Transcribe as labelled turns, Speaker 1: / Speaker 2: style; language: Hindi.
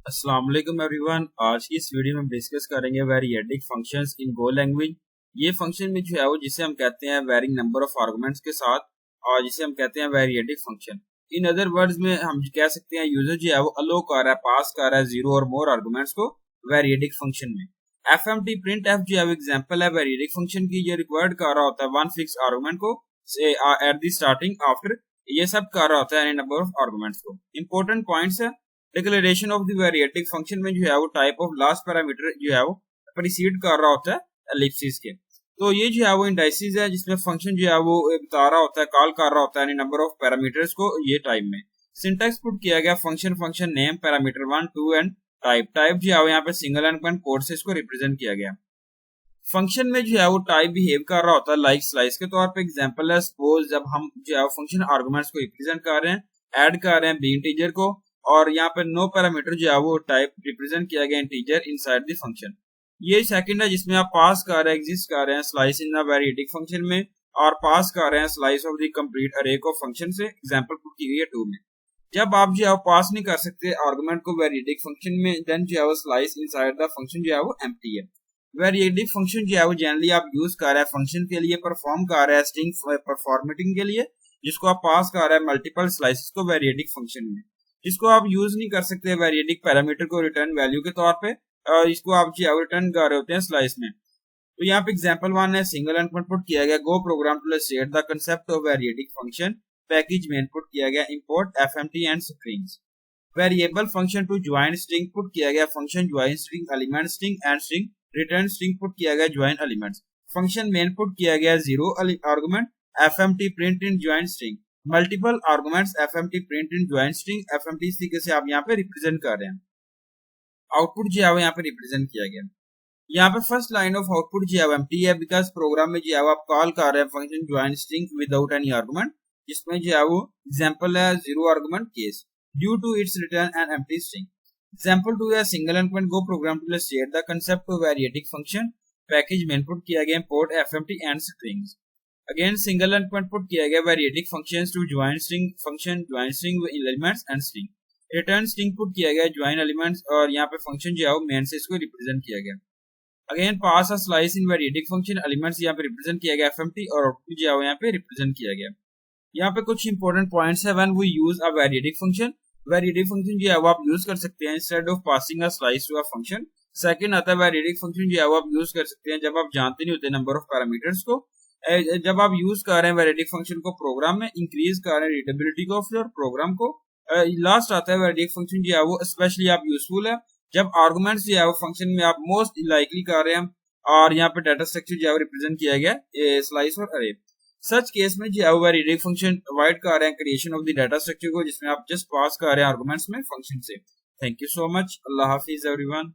Speaker 1: अस्सलाम वालेकुम एवरीवन। आज की इस वीडियो में हम डिस्कस करेंगे वेरिएटिक फंक्शंस इन गो लैंग्वेज। ये फंक्शन में जो है वो जिसे हम कहते हैं वेरिंग नंबर ऑफ आर्गुमेंट्स के साथ, और जिसे हम कहते हैं वेरिएटिक फंक्शन। इन अदर वर्ड्स में हम कह सकते हैं यूजर जो है वो अलो कर रहा है, पास कर रहा है जीरो और मोर आर्गुमेंट्स को वेरिएटिक फंक्शन में। एफएमटी प्रिंट एफ जो है वो एग्जांपल है वेरिएटिक फंक्शन की। ये रिक्वायर्ड कर रहा होता है वन फिक्स आर्गुमेंट को एट द स्टार्टिंग आफ्टर, ये सब कर रहा होता है एनी नंबर ऑफ आर्गुमेंट्स को। इंपॉर्टेंट पॉइंट्स है, डिक्लेरेशन ऑफ द वेरिएटिक फंक्शन में जो है वो टाइप ऑफ लास्ट पैरामीटर जो है वो प्रीसीड कर रहा होता है एलिप्सिस के। तो ये जो है वो इंडाइसिस है जिसमें फंक्शन जो है वो बता रहा होता है, कॉल कर रहा होता है नंबर ऑफ पैरामीटर्स को ये टाइप में। सिंटैक्स पुट किया गया function function name parameter 1 2 and type जो है वो यहाँ पे सिंगल एंड पॉइंट कोड से इसको रिप्रेजेंट किया गया। फंक्शन में जो है वो टाइप बिहेव कर रहा होता है लाइक स्लाइस के तौर पे। एग्जांपल है, सपोज जब हम जो है फंक्शन आर्गुमेंट्स को रिप्रेजेंट कर रहे हैं, ऐड कर रहे हैं बी इंटीजर को, और यहाँ पे नो पैरामीटर जो है वो टाइप रिप्रेजेंट किया गया इंटीजर इनसाइड द फंक्शन। ये सेकंड है जिसमें आप पास कर रहे हैं, एग्जिस्ट कर रहे हैं स्लाइस इन द वेरिएटिक फंक्शन में, और पास कर रहे हैं स्लाइस ऑफ द कंप्लीट अरे को फंक्शन से। एग्जांपल पुट की गई है 2 में। जब आप जो है पास नहीं कर सकते आर्गुमेंट को वेरिएटिक फंक्शन में, देन जो है वो स्लाइस इनसाइड द फंक्शन जो है वो एम्प्टी है। वेरिएटिक फंक्शन जो है वो जनरली आप यूज कर रहे हैं फंक्शन के लिए, परफॉर्म कर रहे हैं स्ट्रिंग परफॉर्मेटिंग के लिए, जिसको आप पास कर रहे हैं मल्टीपल स्लाइसेस को वेरिएटिक फंक्शन में। जिसको आप यूज नहीं कर सकते वेरिएटिक पैरामीटर को रिटर्न वैल्यू के तौर पे, और इसको आप जो है रिटर्न कर रहे होते हैं स्लाइस में। तो यहाँ पे एग्जांपल 1 है, सिंगल इनपुट पुट किया गया Go program to state the concept of variadic function package में इनपुट किया गया import FMT and strings. Variable function to join string put किया गया function join string element string and string return string put किया गया ज्वाइन एलिमेंट्स। फंक्शन में इनपुट किया गया 0 argument FMT Println join string, multiple arguments FMT Println join string. FMT इस तरीके से आप यहाँ पे रिप्रेजेंट कर रहे हैं। आउटपुट जो है वो यहाँ पे रिप्रेजेंट किया गया। यहाँ पे फर्स्ट लाइन ऑफ आउटपुट जो है एम्प्टी है, बिकॉज प्रोग्राम में जो है आप कॉल कर रहे हैं function join string without any argument, जिसमें जो है वो एग्जांपल है 0 argument case due to its return an empty string. Example 2 है, single and Go program to state the concept of variadic function package में इनपुट किया गया import FMT and strings. Again single and put किया गया variadic functions to join string function join string elements and string. Return string put किया गया ज्वाइन एलिमेंट्स, और यहाँ पे फंक्शन जो है वो मेन से इसको रिप्रेजेंट किया गया। Again pass a slice in variadic function elements यहाँ पे रिप्रेजेंट किया गया एफएमटी, और आउटपुट जो है यहाँ पे रिप्रेजेंट किया गया। यहाँ पे कुछ इंपॉर्टेंट पॉइंट्स है when we use a variadic function. Variadic function जो है वो आप यूज कर सकते हैं instead of passing a slice to a function. Second आता है वेरिएटिक फंक्शन जो है वो आप यूज कर सकते हैं जब आप जानते नहीं होते नंबर ऑफ पैरामीटर्स को। जब आप यूज कर रहे हैं वेरिएटिक फंक्शन को प्रोग्राम में, इंक्रीज कर रहे हैं रीडेबिलिटी को ऑफ योर प्रोग्राम को। लास्ट आता है वेरिएटिक फंक्शन जो है वो स्पेशली आप यूजफुल है जब आर्गुमेंट्स जो है वो फंक्शन में आप मोस्ट लाइकली कर रहे हैं, और यहाँ पे डाटा स्ट्रक्चर जो है रिप्रेजेंट किया गया स्लाइस और अरे। सच केस में जो है वेरिएटिक फंक्शन अवॉइड कर रहे हैं creation of the data structure को, जिसमें आप जस्ट पास कर रहे हैं आर्गुमेंट्स में फंक्शन से। Thank you so much. Allah Hafiz everyone.